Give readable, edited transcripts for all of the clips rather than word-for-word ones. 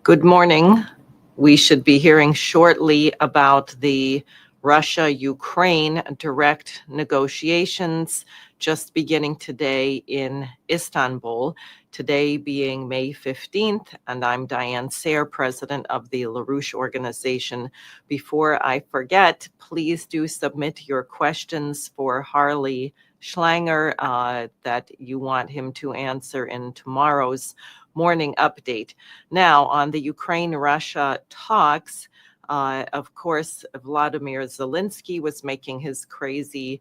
Good morning. We should be hearing shortly about the Russia-Ukraine direct negotiations just beginning today in Istanbul, today being May 15th, and I'm Diane Sare, president of the LaRouche organization. Before I forget, please do submit your questions for Harley Schlanger that you want him to answer in tomorrow's morning update. Now, on the Ukraine-Russia talks, of course, Vladimir Zelensky was making his crazy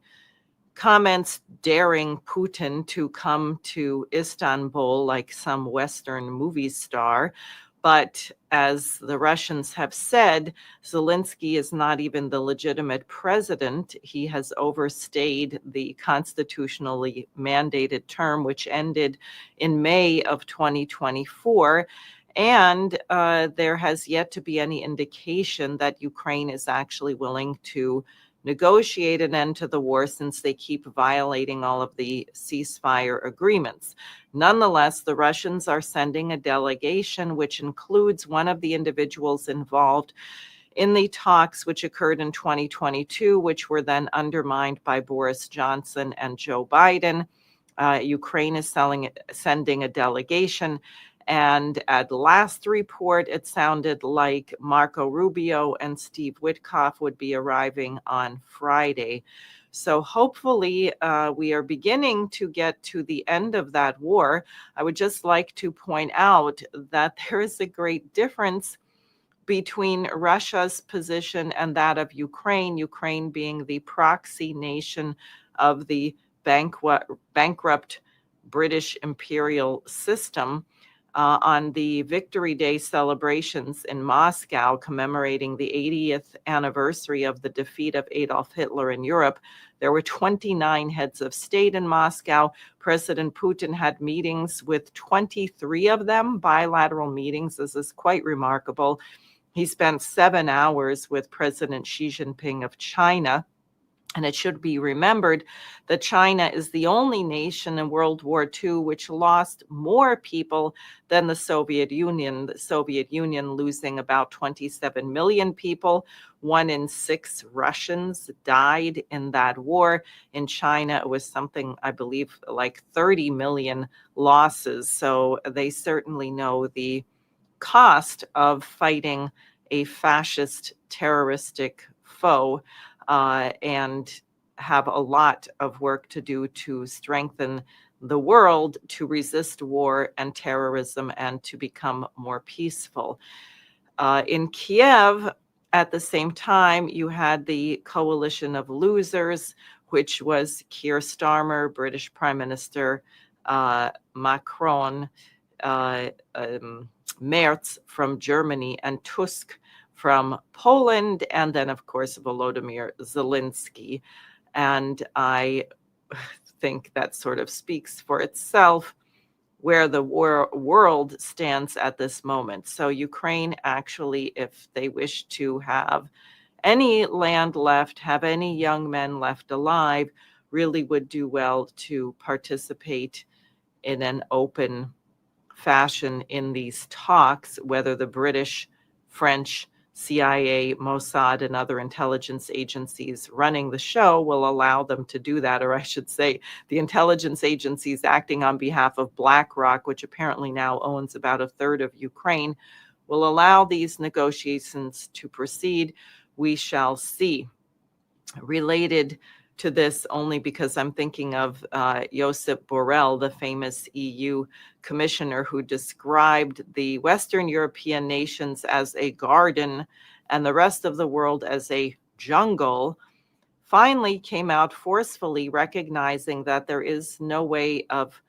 comments daring Putin to come to Istanbul like some Western movie star. But as the Russians have said, Zelensky is not even the legitimate president. He has overstayed the constitutionally mandated term, which ended in May of 2024. And there has yet to be any indication that Ukraine is actually willing to negotiate an end to the war, since they keep violating all of the ceasefire agreements. Nonetheless, the Russians are sending a delegation, which includes one of the individuals involved in the talks which occurred in 2022, which were then undermined by Boris Johnson and Joe Biden. Ukraine is sending a delegation. And at last report, it sounded like Marco Rubio and Steve Witkoff would be arriving on Friday. So hopefully we are beginning to get to the end of that war. I would just like to point out that there is a great difference between Russia's position and that of Ukraine, Ukraine being the proxy nation of the bankrupt British imperial system. On the Victory Day celebrations in Moscow, commemorating the 80th anniversary of the defeat of Adolf Hitler in Europe, there were 29 heads of state in Moscow. President Putin had meetings with 23 of them, bilateral meetings. This is quite remarkable. He spent 7 hours with President Xi Jinping of China. And it should be remembered that China is the only nation in World War II which lost more people than the Soviet Union losing about 27 million people. 1 in 6 Russians died in that war. In China, it was something, I believe, like 30 million losses. So they certainly know the cost of fighting a fascist terroristic foe. And have a lot of work to do to strengthen the world to resist war and terrorism and to become more peaceful. In Kiev, at the same time, you had the coalition of losers, which was Keir Starmer, British Prime Minister, Macron, Merz from Germany, and Tusk from Poland, and then, of course, Volodymyr Zelensky. And I think that sort of speaks for itself where the world stands at this moment. So Ukraine actually, if they wish to have any land left, have any young men left alive, really would do well to participate in an open fashion in these talks, whether the British, French, CIA, Mossad, and other intelligence agencies running the show will allow them to do that. Or I should say, the intelligence agencies acting on behalf of BlackRock, which apparently now owns about a third of Ukraine, will allow these negotiations to proceed. We shall see. Related to this only because I'm thinking of Josep Borrell, the famous EU commissioner who described the Western European nations as a garden and the rest of the world as a jungle, finally came out forcefully recognizing that there is no way of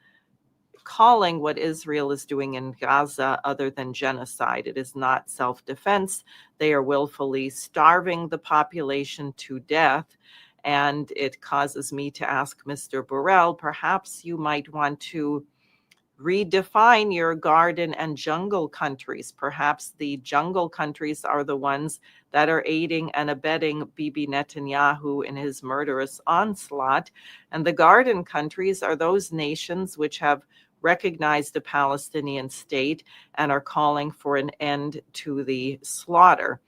calling what Israel is doing in Gaza other than genocide. It is not self-defense. They are willfully starving the population to death. And it causes me to ask Mr. Borrell, perhaps you might want to redefine your garden and jungle countries. Perhaps the jungle countries are the ones that are aiding and abetting Bibi Netanyahu in his murderous onslaught. And the garden countries are those nations which have recognize the Palestinian state and are calling for an end to the slaughter.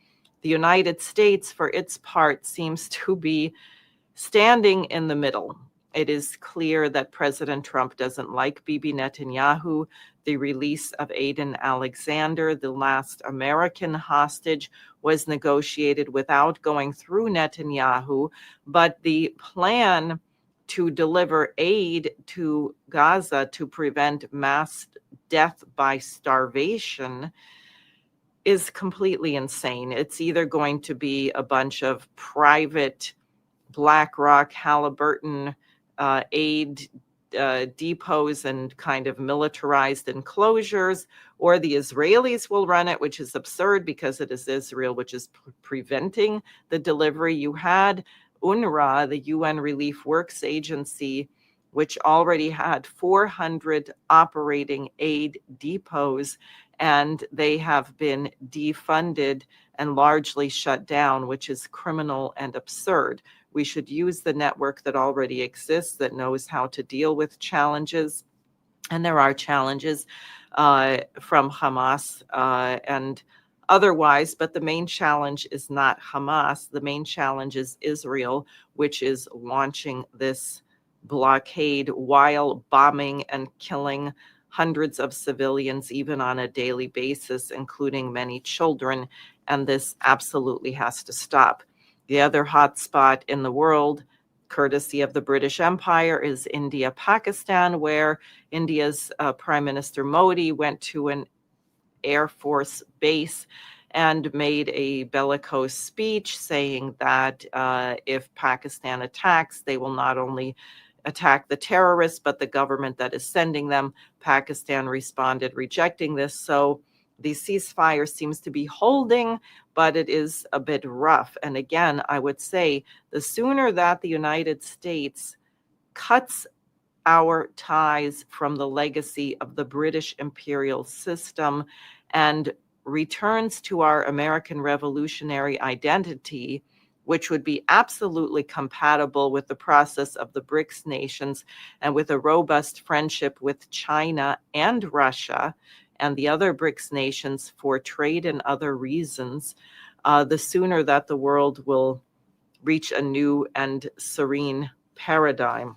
The United States, for its part, seems to be standing in the middle. It is clear that President Trump doesn't like Bibi Netanyahu. The release of Aiden Alexander, the last American hostage, was negotiated without going through Netanyahu, but the plan to deliver aid to Gaza to prevent mass death by starvation is completely insane. It's either going to be a bunch of private BlackRock, Halliburton aid depots and kind of militarized enclosures, or the Israelis will run it, which is absurd because it is Israel which is preventing the delivery. You had UNRWA, the UN Relief Works Agency, which already had 400 operating aid depots, and they have been defunded and largely shut down, which is criminal and absurd. We should use the network that already exists, that knows how to deal with challenges. And there are challenges from Hamas and otherwise, but the main challenge is not Hamas. The main challenge is Israel, which is launching this blockade while bombing and killing hundreds of civilians, even on a daily basis, including many children. And this absolutely has to stop. The other hotspot in the world, courtesy of the British Empire, is India, Pakistan, where India's Prime Minister Modi went to an Air Force base and made a bellicose speech saying that if Pakistan attacks, they will not only attack the terrorists, but the government that is sending them. Pakistan responded rejecting this. So the ceasefire seems to be holding, but it is a bit rough. And again, I would say the sooner that the United States cuts our ties from the legacy of the British imperial system and returns to our American revolutionary identity, which would be absolutely compatible with the process of the BRICS nations and with a robust friendship with China and Russia and the other BRICS nations for trade and other reasons, the sooner that the world will reach a new and serene paradigm.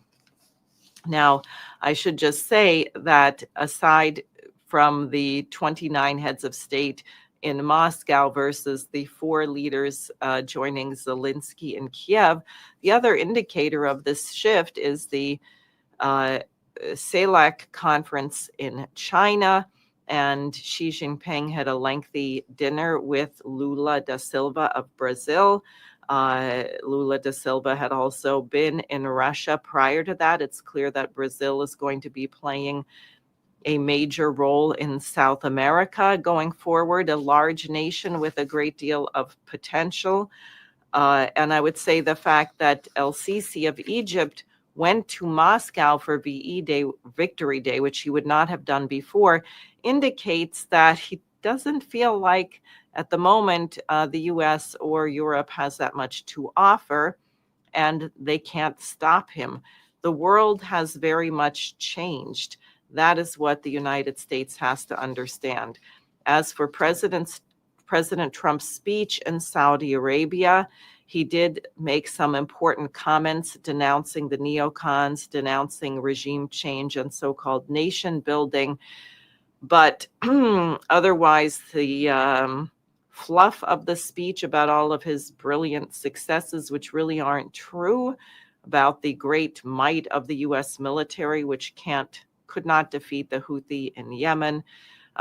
Now, I should just say that aside from the 29 heads of state in Moscow versus the 4 leaders joining Zelensky in Kiev, the other indicator of this shift is the CELAC conference in China. And Xi Jinping had a lengthy dinner with Lula da Silva of Brazil. Lula da Silva had also been in Russia prior to that. It's clear that Brazil is going to be playing a major role in South America going forward, a large nation with a great deal of potential. And I would say the fact that El-Sisi of Egypt went to Moscow for VE Day, Victory Day, which he would not have done before, indicates that he doesn't feel like at the moment the US or Europe has that much to offer, and they can't stop him. The world has very much changed. That is what the United States has to understand. As for President Trump's speech in Saudi Arabia, he did make some important comments denouncing the neocons, denouncing regime change and so-called nation building. But otherwise, the fluff of the speech about all of his brilliant successes, which really aren't true, about the great might of the U.S. military, which could not defeat the Houthi in Yemen,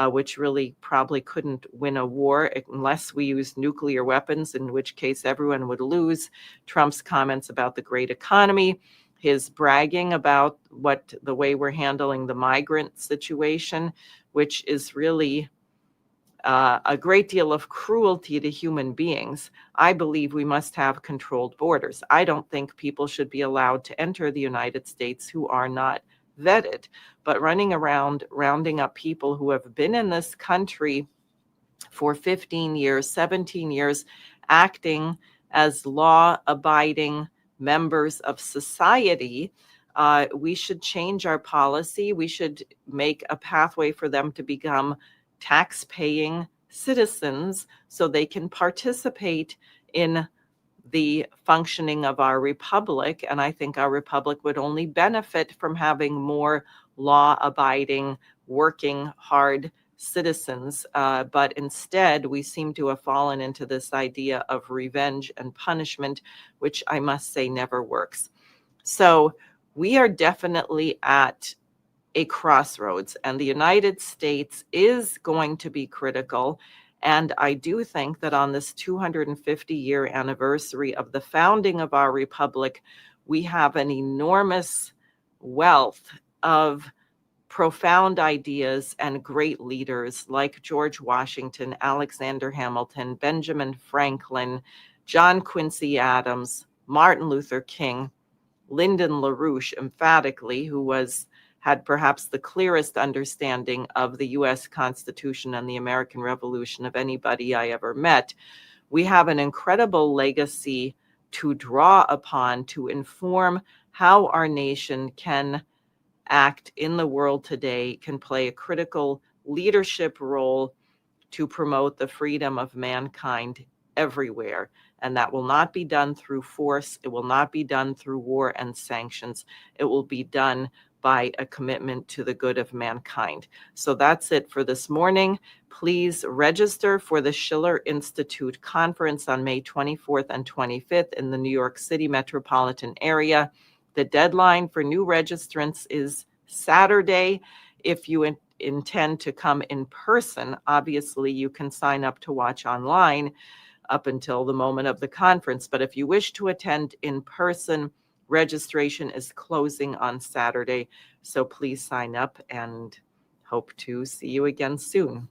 which really probably couldn't win a war unless we used nuclear weapons, in which case everyone would lose. Trump's comments about the great economy, his bragging about the way we're handling the migrant situation, which is really a great deal of cruelty to human beings. I believe we must have controlled borders. I don't think people should be allowed to enter the United States who are not vetted, but running around rounding up people who have been in this country for 15 years, 17 years, acting as law-abiding members of society, We should change our policy. We should make a pathway for them to become tax-paying citizens so they can participate in the functioning of our republic. And I think our republic would only benefit from having more law-abiding, working hard citizens. But instead, we seem to have fallen into this idea of revenge and punishment, which I must say never works. So we are definitely at a crossroads, and the United States is going to be critical. And I do think that on this 250-year anniversary of the founding of our republic, we have an enormous wealth of profound ideas and great leaders like George Washington, Alexander Hamilton, Benjamin Franklin, John Quincy Adams, Martin Luther King, Lyndon LaRouche, emphatically, who had perhaps the clearest understanding of the US Constitution and the American Revolution of anybody I ever met. We have an incredible legacy to draw upon to inform how our nation can act in the world today, can play a critical leadership role to promote the freedom of mankind everywhere. And that will not be done through force. It will not be done through war and sanctions. It will be done by a commitment to the good of mankind. So that's it for this morning. Please register for the Schiller Institute Conference on May 24th and 25th in the New York City metropolitan area. The deadline for new registrants is Saturday. If you intend to come in person, obviously you can sign up to watch online up until the moment of the conference. But if you wish to attend in person, registration is closing on Saturday. So please sign up, and hope to see you again soon.